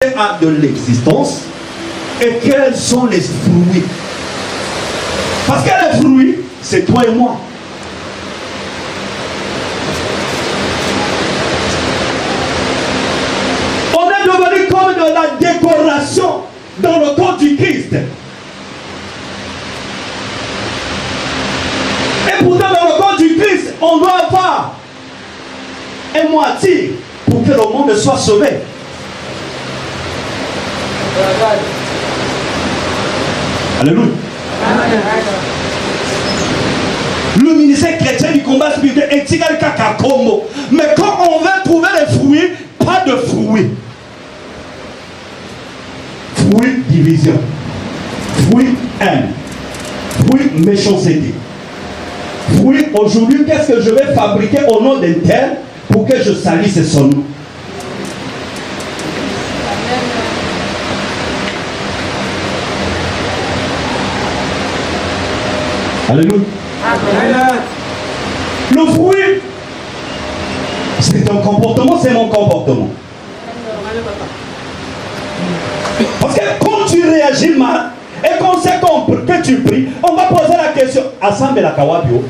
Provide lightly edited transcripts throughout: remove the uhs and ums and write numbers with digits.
de l'existence et quels sont les fruits. Parce que les fruits, c'est toi et moi. On est devenu comme de la décoration dans le corps du Christ. Et pourtant, dans le corps du Christ, on doit avoir un moitié pour que le monde soit sauvé. Alléluia. Le ministère chrétien du combat spirituel est égal à Combo. Mais quand on veut trouver les fruits, pas de fruits. Fruits division. Fruits haine. Fruits méchanceté. Fruits aujourd'hui, qu'est-ce que je vais fabriquer au nom d'un tel pour que je salisse son nom? Alléluia. Le fruit, c'est un comportement, c'est mon comportement. Parce que quand tu réagis mal et qu'on sait que tu pries, on va poser la question. Assemble la kawabio.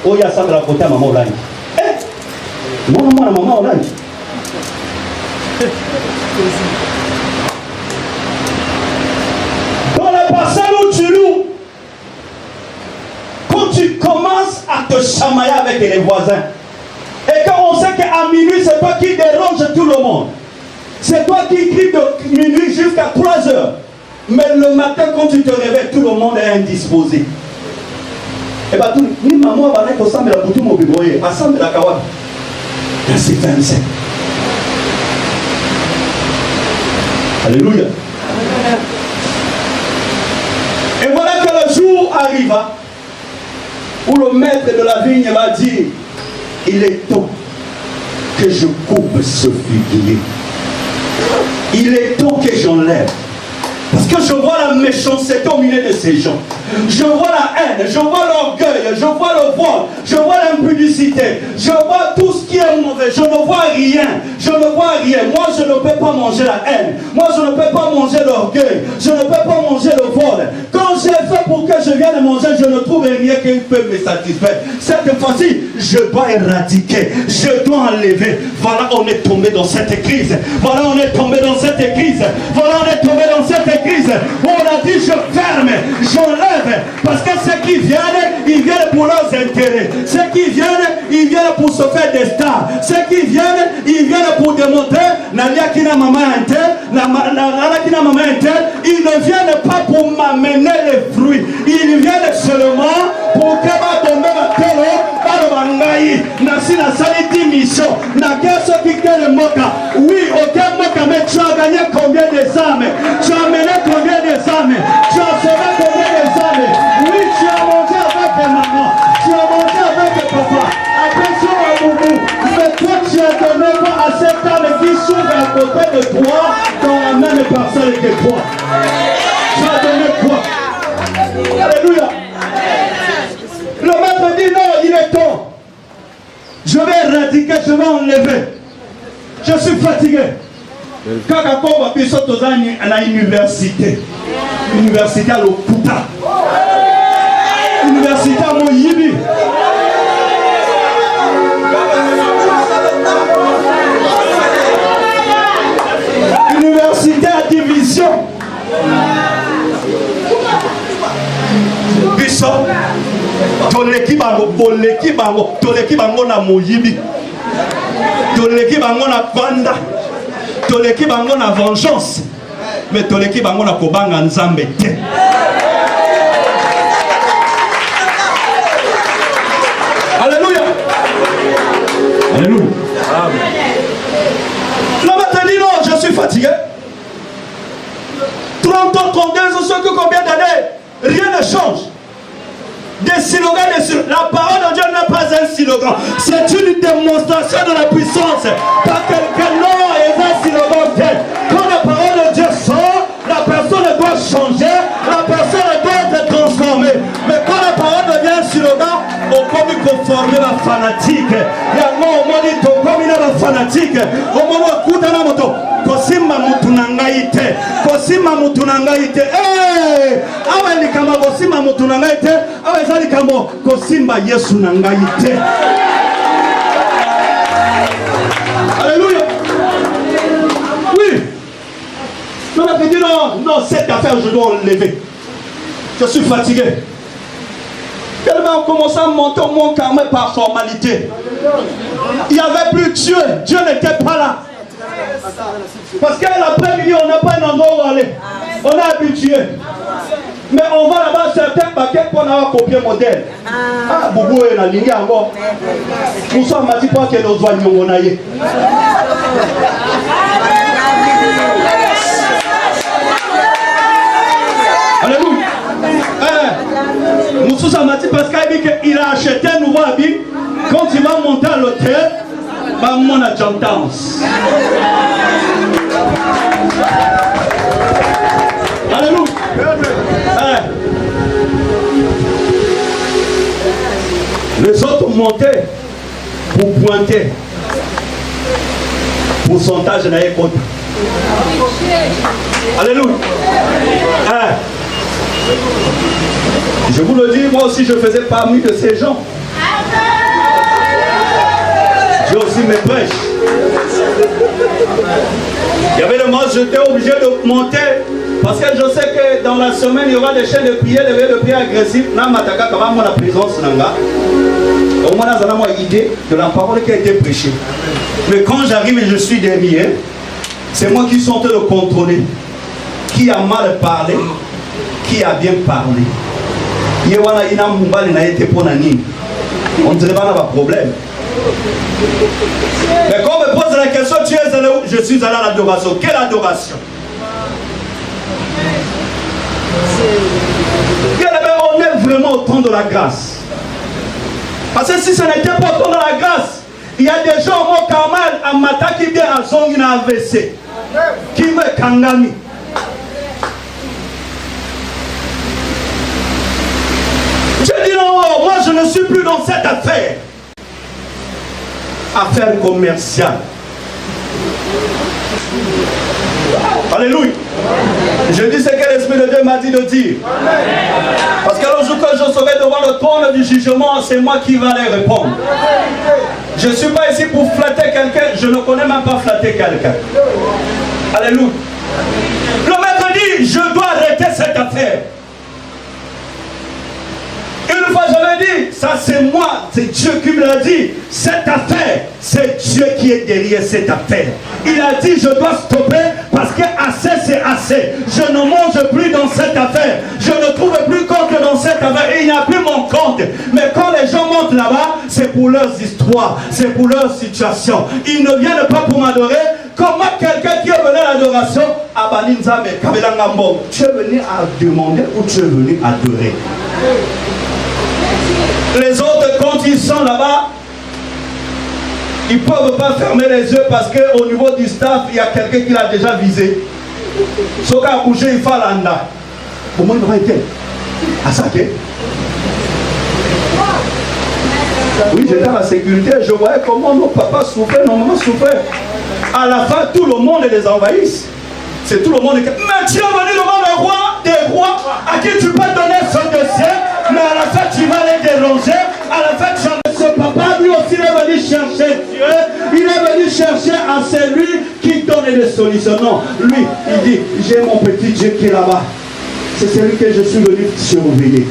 Oh, il y a assemble la côté à maman Olange. Eh? Non, non, maman Olange. Dans la personne où tu loues, quand tu commences à te chamailler avec les voisins, et quand on sait qu'à minuit, c'est toi qui dérange tout le monde, c'est toi qui crie de minuit jusqu'à 3 heures, mais le matin, quand tu te réveilles, tout le monde est indisposé. Et bien, ni maman va mettre ensemble la boutique, mon bébé, ensemble la kawa. Verset 27. Alléluia. Et voilà que le jour arriva où le maître de la vigne va dire: il est temps que je coupe ce figuier. Il est temps que j'enlève. Parce que je vois la méchanceté au milieu de ces gens. Je vois la haine, je vois l'orgueil, je vois le vol, je vois l'impudicité, je vois tout ce qui est mauvais. Je ne vois rien, je ne vois rien. Moi, je ne peux pas manger la haine. Moi, je ne peux pas manger l'orgueil. Je ne peux pas manger le vol. Quand j'ai fait pour que je vienne manger, je ne trouve rien qui peut me satisfaire. Cette fois-ci, je dois éradiquer, je dois enlever. Voilà, on est tombé dans cette crise. Voilà, on est tombé dans cette crise. Voilà, on est tombé dans cette crise. On a dit: je ferme, j'enlève. Parce que ceux qui viennent, ils viennent pour leurs intérêts. Ceux qui viennent, ils viennent pour se faire des stars. Ceux qui viennent, ils viennent pour démontrer ils ne viennent pas pour m'amener les fruits. Ils viennent seulement pour que ma tombe ma télé, par le bangaï, nasi la salle d'émission, n'a qu'un seul qui est le moka. Oui, aucun moka, mais tu as gagné combien des âmes? Tu as mené combien des âmes? Tu as sauvé combien des âmes? Oui, tu as mangé avec tes mamans, tu as mangé avec tes papas. Attention à Boubou, mais toi tu as donné quoi à cette âme qui s'ouvre à côté de toi dans la même personne que toi? Tu as donné quoi? Alléluia. Le maître dit: non, il est temps. Je vais éradiquer, je vais enlever. Je suis fatigué. Quand on va pisser à l'université, université à l'Okuta, université à Moyibi, université à division, Bishop, toleki bango na Moyibi, toleki bango na Panda, toleki bango na vengeance, mais toleki bango na kobanga nzambe te. Alléluia. Alléluia. Le matin dit: non, je suis fatigué. 30 ans, 32 ans, ce que combien d'années, rien ne change. Des slogans, la parole de Dieu n'est pas un slogan, c'est une démonstration de la puissance. Pas quelqu'un, non, est un slogan tel. Quand la parole de Dieu sort, la personne doit changer, la personne doit être transformée. Mais quand la parole devient un slogan, on peut conformer la fanatique. Il y a un moment où on dit: fanatique. Au moment où on écoute un moto, Kosimba Kosima mutunangaite. Kosima mutunangaite. Awe ni kama kosima mutunangaite. Awe zali kama kosimba Yesu nangaite. Alléluia. Oui. On a dit non, cette affaire, je dois enlever. Je suis fatigué. Tellement on commence à monter au mont Carmel par formalité. Il n'y avait plus Dieu. Dieu n'était pas là. Parce qu'à l'après-midi, on n'a pas un endroit où aller. On est habitué. Mais on va là-bas, certains paquets pour avoir copié modèle. Ah, Boubou est la ligne encore. Nous sommes à dire que nos oignons on a eu. Alléluia. Moussou Samati parce qu'il a acheté un nouveau habit. Quand il va monter à l'hôtel, il va monter à Jantance. Alléluia. Les autres montaient pour pointer. Pourcentage n'a pas compte. Alléluia. Je vous le dis, moi aussi je faisais parmi de ces gens. J'ai aussi mes prêches. Il y avait des moments où j'étais obligé de monter parce que je sais que dans la semaine il y aura des chaînes de prière, des prières agressives. Dans la présence, au moins on a une idée de la parole qui a été prêchée. Mais quand j'arrive et je suis derrière, c'est moi qui suis en train de contrôler qui a mal parlé, qui a bien parlé. On ne dirait pas d'avoir problème. Mais quand on me pose la question, tu es allé où? Je suis allé à l'adoration. Quelle adoration? On est vraiment au temps de la grâce. Parce que si ce n'était pas au temps de la grâce, il y a des gens au Carmel, à Mata qui viennent à Zongina AVC, qui me kangami. Je dis non, moi je ne suis plus dans cette affaire. Affaire commerciale. Alléluia. Je dis ce que l'Esprit de Dieu m'a dit de dire. Parce que le jour que je serai devant le trône du jugement, c'est moi qui vais les répondre. Je ne suis pas ici pour flatter quelqu'un. Je ne connais même pas flatter quelqu'un. Alléluia. Le maître dit, je dois arrêter cette affaire. Une fois je l'ai dit, ça c'est moi, c'est Dieu qui me l'a dit. Cette affaire, c'est Dieu qui est derrière cette affaire. Il a dit, je dois stopper parce que assez c'est assez. Je ne mange plus dans cette affaire. Je ne trouve plus compte dans cette affaire. Et il n'y a plus mon compte. Mais quand les gens montent là-bas, c'est pour leurs histoires, c'est pour leur situation. Ils ne viennent pas pour m'adorer. Comment quelqu'un qui est venu à l'adoration, tu es venu à demander ou tu es venu adorer? Les autres, quand ils sont là-bas, ils ne peuvent pas fermer les yeux parce qu'au niveau du staff, il y a quelqu'un qui l'a déjà visé. Sauf qu'à bouger, il faut l'anda. Comment il va être? À ça, oui, j'étais à la sécurité, je voyais comment nos papas souffraient, nos mamans souffraient. À la fin, tout le monde les envahisse. C'est tout le monde qui... Mais tu es venu devant le roi des rois à qui tu peux donner son dossier, mais à la fin tu vas les déranger. À la fin tu vas... Ce papa lui aussi il est venu chercher Dieu. Il est venu chercher à celui qui donne des solutions. Non, lui il dit, j'ai mon petit Dieu qui est là-bas. C'est celui que je suis venu surveiller.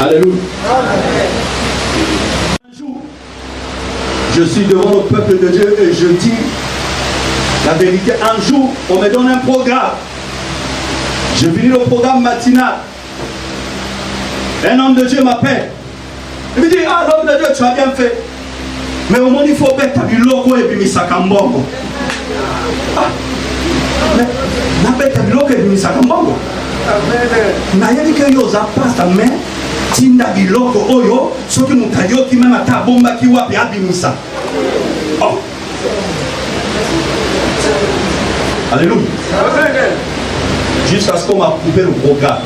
Alléluia. Un jour, je suis devant le peuple de Dieu et je dis la vérité. Un jour, on me donne un programme. Je finis le programme matinal. Un homme de Dieu m'appelle. Il me dit, ah l'homme de Dieu, tu as bien fait. Mais au moins il faut mettre du logo et puis misakambongo. Ah, mais n'abeta du logo et puis misakambongo. Mais il y a dit que yosa passe ta main. Tinda biloko oyo soki mutayo ki même ata bomba ki wapi abimisa. Oh. Alléluia. Jusqu'à ce qu'on m'a coupé le programme.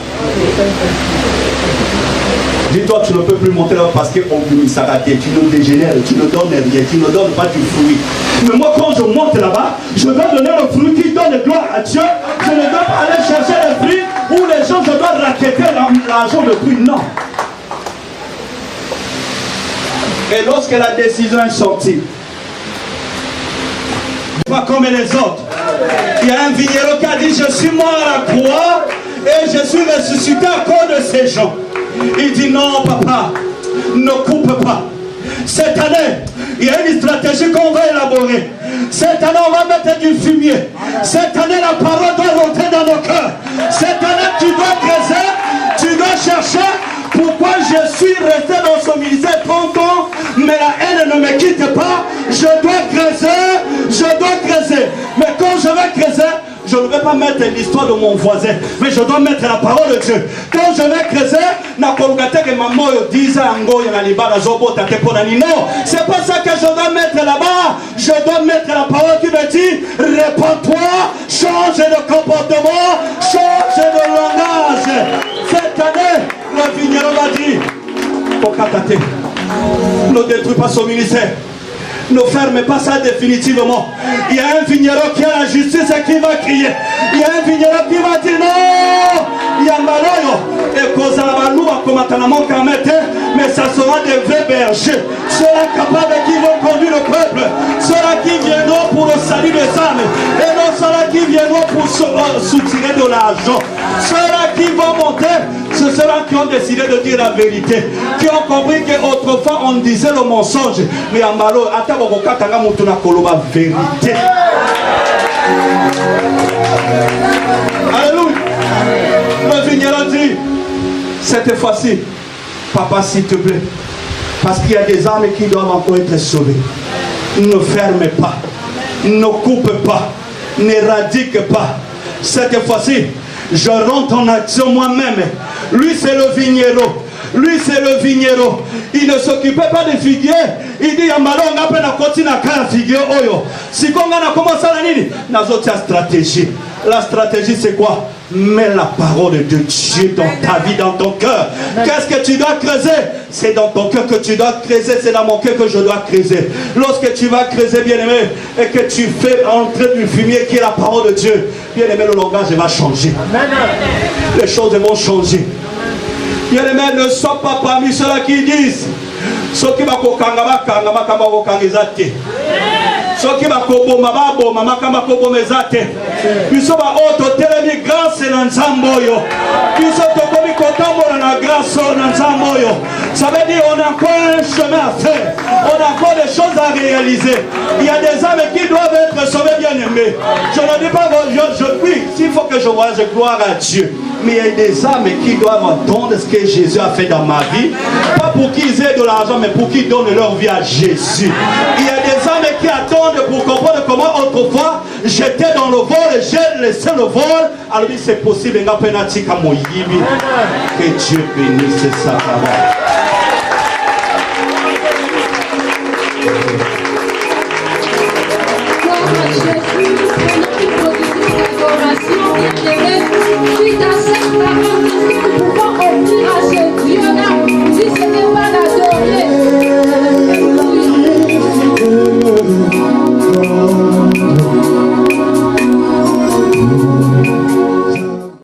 Dis-toi, tu ne peux plus monter là parce qu'on finit ça raté. Tu nous dégénères, tu ne donnes rien, tu ne donnes pas du fruit. Mais moi, quand je monte là-bas, je dois donner le fruit qui donne gloire à Dieu. Je ne dois pas aller chercher le fruit où les gens, je dois raqueter l'argent de fruit. Non. Et lorsque la décision est sortie, pas comme les autres, il y a un vigneron qui a dit: je suis mort à la croix et je suis ressuscité à cause de ces gens. Il dit: non, papa, ne coupe pas. Cette année, il y a une stratégie qu'on va élaborer. Cette année, on va mettre du fumier. Cette année, la parole doit rentrer dans nos cœurs. Cette année, tu dois creuser, tu dois chercher. Pourquoi je suis resté dans ce ministère 30 ans, mais la haine ne me quitte pas? Je dois creuser. Mais quand je vais creuser, je ne vais pas mettre l'histoire de mon voisin, mais je dois mettre la parole de Dieu. Quand je vais creuser, non, c'est pas ça que je dois mettre là-bas. Je dois mettre la parole qui me dit: répands-toi, change de comportement, change de langage. Cette année, le vigneron va dire: Pokatate, ne détruis pas son ministère. Ne ferme pas ça définitivement. Il y a un vigneron qui a la justice et qui va crier. Il y a un vigneron qui va dire: non, il y a Maloyo. Et mais ça sera des vrais bergers. Ceux-là capables qui vont conduire le peuple. Ceux-là qui viendront pour le salut des âmes. Et non ceux-là qui viendront pour soutirer de l'argent. Ceux-là qui vont monter, c'est ceux-là qui ont décidé de dire la vérité. Qui ont compris qu'autrefois on disait le mensonge. Mais à Malo, la vérité. Alléluia. Le vigneron dit: cette fois-ci, papa, s'il te plaît, parce qu'il y a des âmes qui doivent encore être sauvées. Ne ferme pas, ne coupe pas, n'éradique pas. Cette fois-ci, je rentre en action moi-même. Lui, c'est le vigneron. Lui, c'est le vigneron. Il ne s'occupait pas des figuiers. Il dit: Yamalo, on a peine à continuer à faire figuier. Si on a commencé à la ligne, nous avons une stratégie. La stratégie, c'est quoi? Mets la parole de Dieu dans ta vie, dans ton cœur. Qu'est-ce que tu dois creuser? C'est dans ton cœur que tu dois creuser. C'est dans mon cœur que je dois creuser. Lorsque tu vas creuser, bien-aimé, et que tu fais entrer du fumier qui est la parole de Dieu, bien-aimé, le langage va changer. Les choses vont changer. Bien-aimé, ne sois pas parmi ceux-là qui disent: ceux qui vont soki bakoboma baboma makamba kobomeza te. Biso ba oto telemi grâce na nzambe oyo. Biso tokomi kotambola na grâce na nzambe oyo. Ça veut dire on a encore un chemin à faire. On a encore des choses à réaliser. Il y a des âmes qui doivent être sauvées, bien aimées. Je ne dis pas oui, s'il faut que je voyage, gloire à Dieu. Mais il y a des âmes qui doivent entendre ce que Jésus a fait dans ma vie. Pas pour qu'ils aient de l'argent, mais pour qu'ils donnent leur vie à Jésus. Il y a des âmes qui attendent pour comprendre comment autrefois j'étais dans le vol et j'ai laissé le vol. Alors oui, c'est possible. Que Dieu bénisse sa parole. Suite à cette parole,